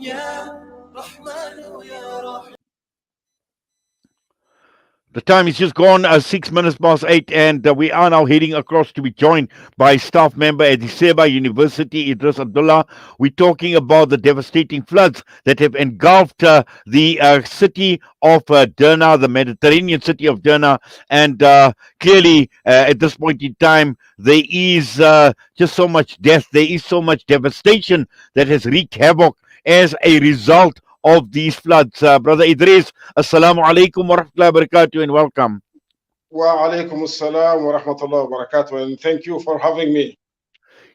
يا رحمن يا رحيم. The time is just gone, 6 minutes past 8, and we are now heading across to be joined by staff member at the Seba University, Idriss Abdallah. We're talking about the devastating floods that have engulfed the city of Derna, the Mediterranean city of Derna, and clearly at this point in time, there is just so much death, there is so much devastation that has wreaked havoc as a result of these floods. Brother Idris, Assalamu alaikum wa rahmatullahi wa barakatuh and welcome. Wa alaikum assalam wa rahmatullahi wa barakatuh, and thank you for having me.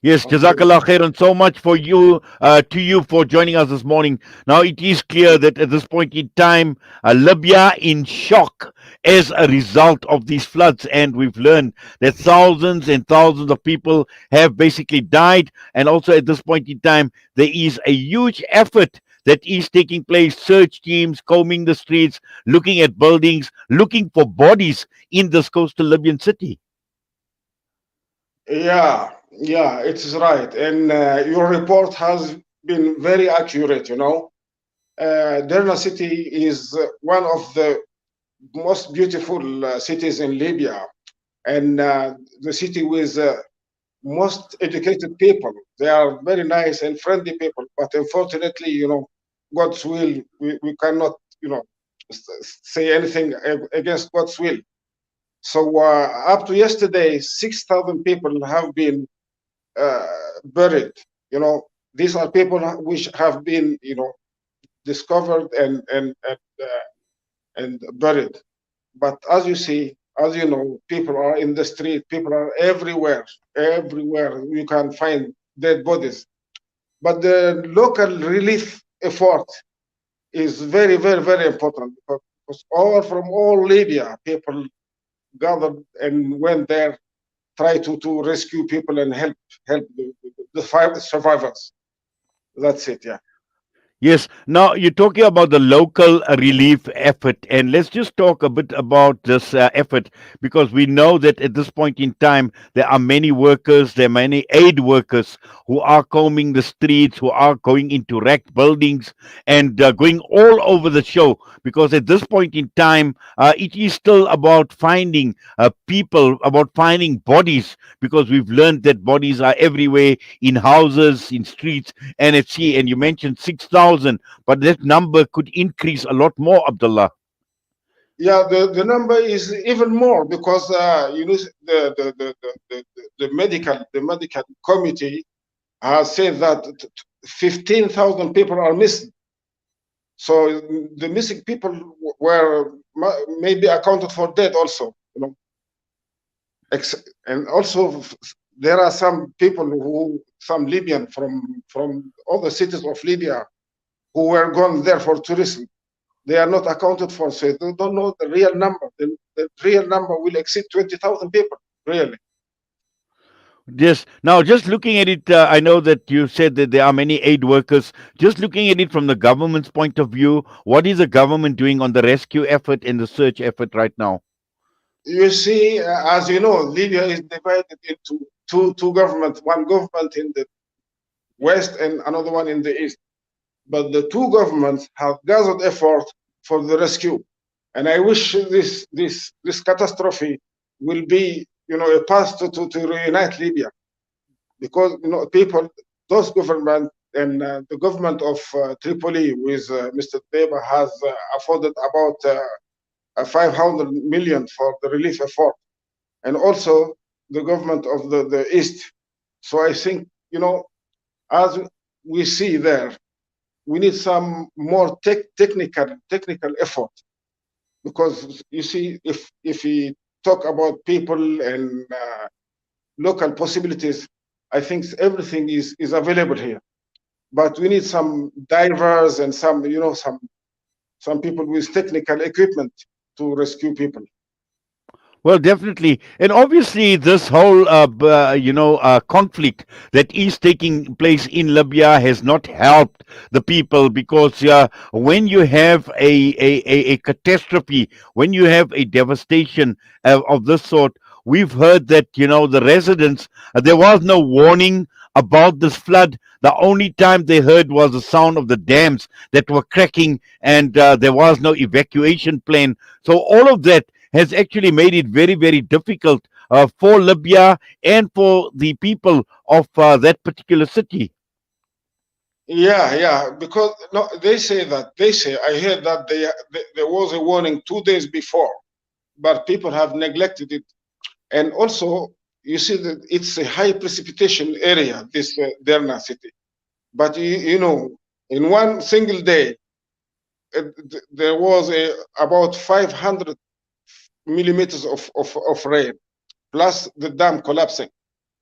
Yes, Okay. Jazakallah khairan so much for you, to you for joining us this morning. Now, it is clear that at this point in time, Libya in shock as a result of these floods, and we've learned that thousands and thousands of people have basically died. And also, at this point in time, there is a huge effort that is taking place, search teams combing the streets, looking at buildings, looking for bodies in this coastal Libyan city. Yeah, it is right. And your report has been very accurate, you know. Derna city is one of the most beautiful cities in Libya, and the city with most educated people. They are very nice and friendly people, but unfortunately, you know, God's will, we cannot, you know, say anything against God's will. So up to yesterday, 6,000 people have been buried. You know, these are people which have been, you know, discovered and buried. But as you see, as you know, people are in the street. People are everywhere. Everywhere you can find dead bodies. But the local relief effort is very, very, very important because all from all Libya, people gathered and went there, try to rescue people and help the survivors. That's it. Yeah. Yes. Now you're talking about the local relief effort, and let's just talk a bit about this effort because we know that at this point in time there are many workers, there are many aid workers who are combing the streets, who are going into wrecked buildings and going all over the show. Because at this point in time, it is still about finding people, about finding bodies, because we've learned that bodies are everywhere in houses, in streets, and at sea. And you mentioned 6,000, but that number could increase a lot more, Abdullah. Yeah, the number is even more because you know the medical committee has said that 15,000 people are missing. So the missing people were maybe accounted for dead also, you know. And also there are some people some Libyan from other cities of Libya who were gone there for tourism. They are not accounted for, so they don't know the real number. The real number will exceed 20,000 people, really. Yes. Now, just looking at it, I know that you said that there are many aid workers. Just looking at it from the government's point of view, what is the government doing on the rescue effort and the search effort right now? You see, as you know, Libya is divided into two governments, one government in the west and another one in the east. But the two governments have gathered effort for the rescue. And I wish this catastrophe will be, you know, a path to reunite Libya, because you know people, those government and the government of Tripoli with Mr. Deba has afforded about 500 million for the relief effort, and also the government of the east. So I think, you know, as we see there, we need some more technical effort, because you see, if we talk about people and local possibilities, I think everything is available here. But we need some divers and some, you know, some people with technical equipment to rescue people. Well, definitely, and obviously, this whole conflict that is taking place in Libya has not helped the people because when you have a catastrophe, when you have a devastation of this sort, we've heard that the residents there was no warning about this flood. The only time they heard was the sound of the dams that were cracking, and there was no evacuation plan. So all of that has actually made it very, very difficult for Libya and for the people of that particular city. Yeah, yeah, because no, they say I heard that there was a warning 2 days before, but people have neglected it. And also, you see that it's a high precipitation area, this Derna city. But you know, in one single day, there was about 500 millimeters of rain, plus the dam collapsing.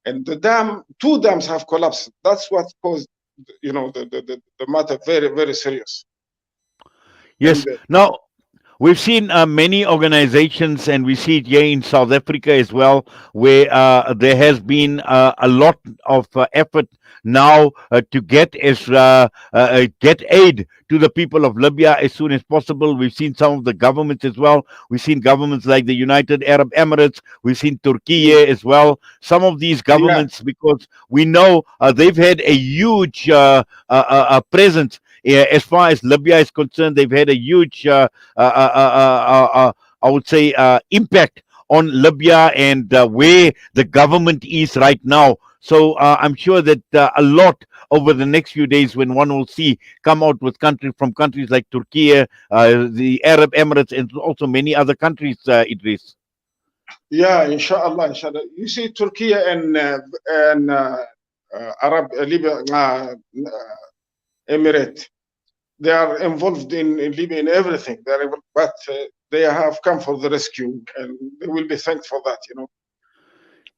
And the dam, two dams have collapsed. That's what caused, the matter very, very serious. Yes. And Now, we've seen many organizations, and we see it here in South Africa as well, where there has been a lot of effort now to get aid to the people of Libya as soon as possible. We've seen some of the governments as well. We've seen governments like the United Arab Emirates. We've seen Turkey as well. Some of these yeah, governments, because we know they've had a huge presence. As far as Libya is concerned, they've had a huge I would say, impact on Libya and where the government is right now. So I'm sure that a lot over the next few days, when one will see come out with countries like Turkey, the Arab Emirates, and also many other countries, Idris. yeah, inshallah, inshallah. You see, Turkey and Arab Libya, Emirate, they are involved in Libya in everything. But they have come for the rescue, and they will be thanked for that.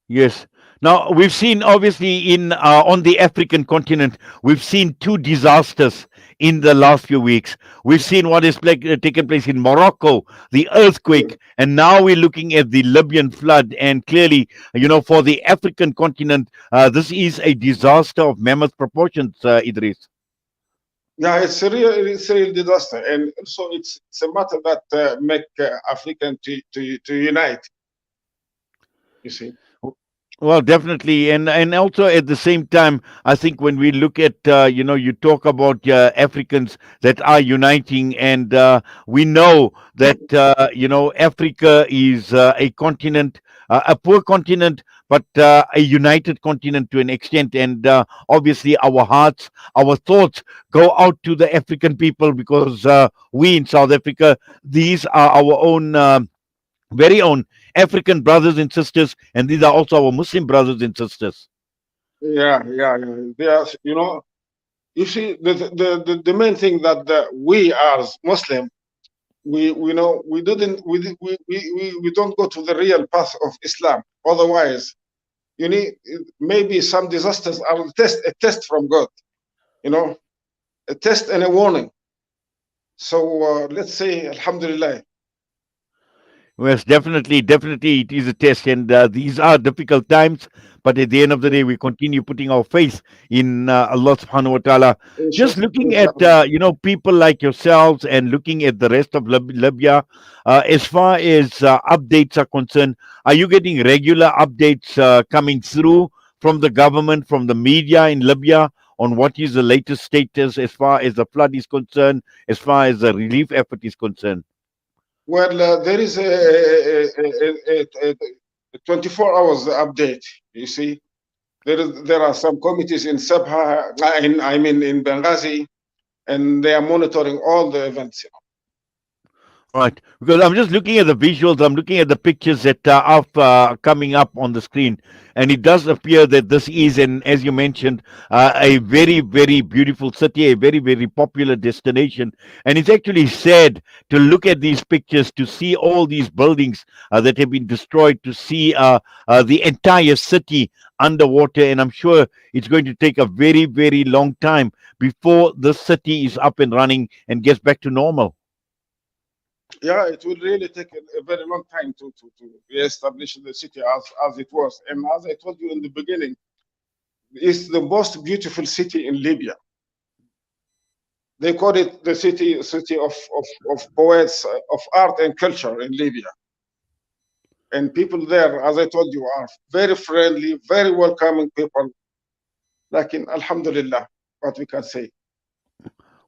Yes. Now we've seen, obviously, in on the African continent, we've seen two disasters in the last few weeks. We've seen what is taken place in Morocco, the earthquake, and now we're looking at the Libyan flood. And clearly, for the African continent, this is a disaster of mammoth proportions, Idris. Yeah, it's a real disaster, and also it's a matter that make African to unite. You see. Well, definitely, and also at the same time, I think when we look at you talk about Africans that are uniting, and we know that Africa is a continent, a poor continent, but a united continent to an extent, and obviously our hearts, our thoughts go out to the African people, because we in South Africa, these are our own. Very own African brothers and sisters, and these are also our Muslim brothers and sisters. Yeah, yeah, yeah. They are, you see, the main thing that we as Muslim, we know we didn't we don't go to the real path of Islam. Otherwise, you need maybe some disasters are a test from God, you know, a test and a warning. So let's say, Alhamdulillah. Yes, definitely, definitely, it is a test, and these are difficult times. But at the end of the day, we continue putting our faith in Allah Subhanahu wa Taala. Just looking at Inshallah. people like yourselves, and looking at the rest of Libya, as far as updates are concerned, are you getting regular updates coming through from the government, from the media in Libya, on what is the latest status as far as the flood is concerned, as far as the relief effort is concerned? Well, there is a 24 hours update. You see, there are some committees in Sabha, in Benghazi, and they are monitoring all the events. Right, because I'm just looking at the visuals, I'm looking at the pictures that are coming up on the screen, and it does appear that this is, and as you mentioned, a very, very beautiful city, a very, very popular destination. And it's actually sad to look at these pictures, to see all these buildings that have been destroyed, to see the entire city underwater. And I'm sure it's going to take a very, very long time before the city is up and running and gets back to normal. Yeah, it will really take a very long time to reestablish the city as it was. And as I told you in the beginning, it's the most beautiful city in Libya. They call it the city of poets, of art and culture in Libya. And people there, as I told you, are very friendly, very welcoming people. لكن الحمد لله, what we can say.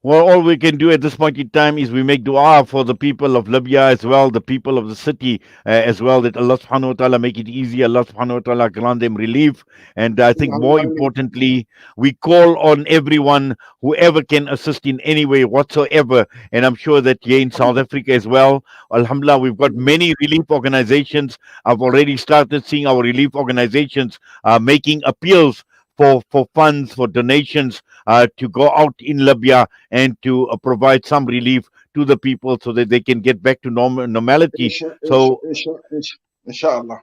Well, all we can do at this point in time is we make dua for the people of Libya as well, the people of the city as well, that Allah subhanahu wa ta'ala make it easy, Allah subhanahu wa ta'ala grant them relief. And I think اللهم more آمين. importantly, we call on everyone, whoever can assist in any way whatsoever. And I'm sure that here in South Africa as well, Alhamdulillah, we've got many relief organizations. I've already started seeing our relief organizations making appeals for funds, for donations to go out in Libya and to provide some relief to the people so that they can get back to إن normality. شاء إن شاء So, إن شاء إن شاء الله.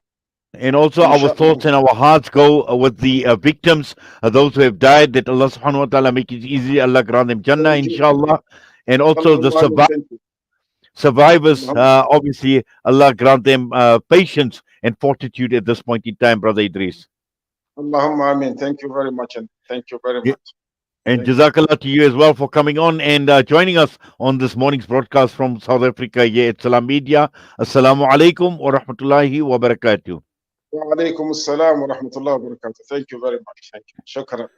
and also إن our شاء thoughts الله. and our hearts go with the victims, those who have died, that Allah subhanahu wa ta'ala make it easy, Allah grant them Jannah, Thank you. inshallah. And also the اللهم آمين. Thank you. survivors, اللهم obviously, Allah grant them patience and fortitude at this point in time, Brother Idris. اللهم آمين. Thank you very much, and thank you very much. And Thank you. Jazakallah to you as well for coming on and joining us on this morning's broadcast from South Africa here at Salam Media. Assalamu alaikum wa rahmatullahi wa barakatuh. وعليكم السلام ورحمة الله وبركاته. Thank you very much. Thank you. شكرا.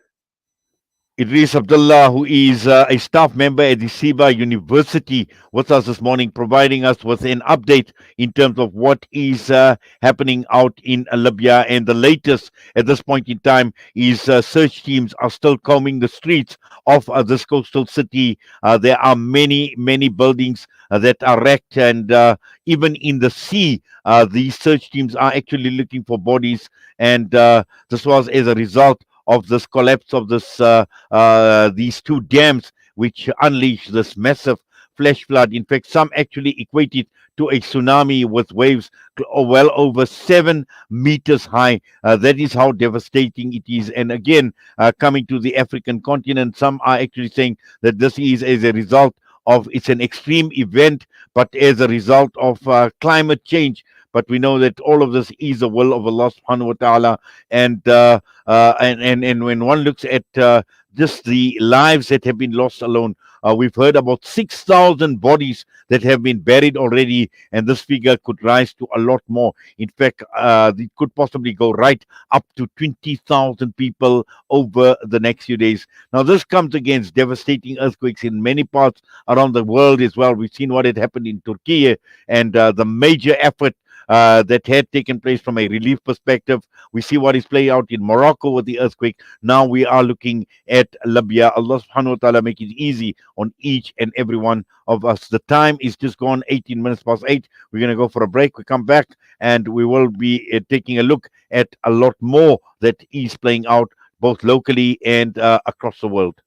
Idriss Abdallah, who is a staff member at the Siba University, with us this morning, providing us with an update in terms of what is happening out in Libya. And the latest at this point in time is search teams are still combing the streets of this coastal city. There are many, many buildings that are wrecked, and even in the sea, these search teams are actually looking for bodies. And this was as a result of this collapse of these two dams, which unleashed this massive flash flood. In fact, some actually equate it to a tsunami with waves well over 7 meters high. That is how devastating it is. And again, coming to the African continent, some are actually saying that this is as a result of it's an extreme event, but as a result of climate change. But we know that all of this is the will of Allah subhanahu wa ta'ala. And and when one looks at just the lives that have been lost alone, we've heard about 6,000 bodies that have been buried already, and this figure could rise to a lot more. In fact, it could possibly go right up to 20,000 people over the next few days. Now, this comes against devastating earthquakes in many parts around the world as well. We've seen what had happened in Turkey and the major effort that had taken place from a relief perspective. We see what is playing out in Morocco with the earthquake. Now we are looking at Libya. Allah subhanahu wa ta'ala make it easy on each and every one of us. The time is just gone 18 minutes past 8. We're going to go for a break. We come back and we will be taking a look at a lot more that is playing out both locally and across the world.